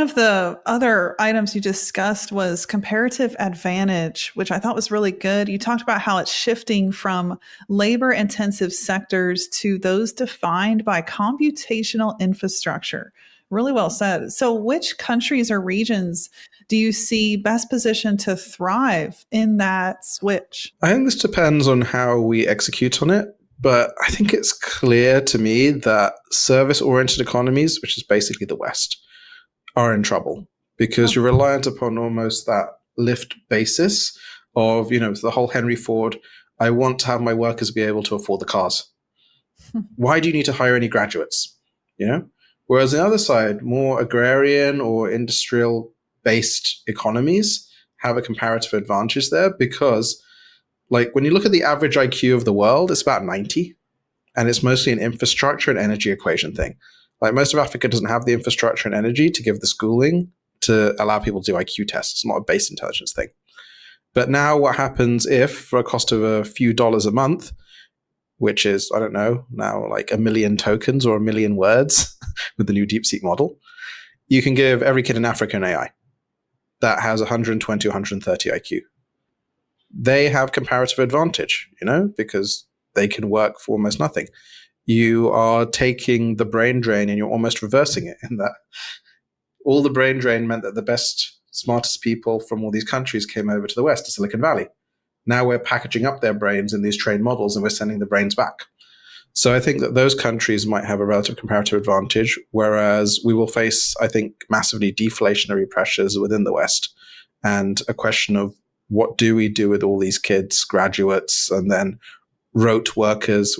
of the other items you discussed was comparative advantage, which I thought was really good. You talked about how it's shifting from labor intensive sectors to those defined by computational infrastructure. Really well said. So, which countries or regions do you see best positioned to thrive in that switch? I think this depends on how we execute on it, but I think it's clear to me that service-oriented economies, which is basically the West, are in trouble because you're reliant upon almost that lift basis of, the whole Henry Ford, I want to have my workers be able to afford the cars. Why do you need to hire any graduates? Whereas on the other side, more agrarian or industrial based economies have a comparative advantage there because, like, when you look at the average IQ of the world, it's about 90, and it's mostly an infrastructure and energy equation thing. Like, most of Africa doesn't have the infrastructure and energy to give the schooling to allow people to do IQ tests. It's not a base intelligence thing. But now what happens if, for a cost of a few dollars a month, which is, I don't know, now like 1 million tokens or 1 million words with the new DeepSeek model, you can give every kid in Africa an AI that has 120, 130 IQ. They have comparative advantage, because they can work for almost nothing. You are taking the brain drain and you're almost reversing it, in that all the brain drain meant that the best, smartest people from all these countries came over to the West, to Silicon Valley. Now we're packaging up their brains in these trained models and we're sending the brains back. So I think that those countries might have a relative comparative advantage, whereas we will face, I think, massively deflationary pressures within the West, and a question of what do we do with all these kids, graduates, and then rote workers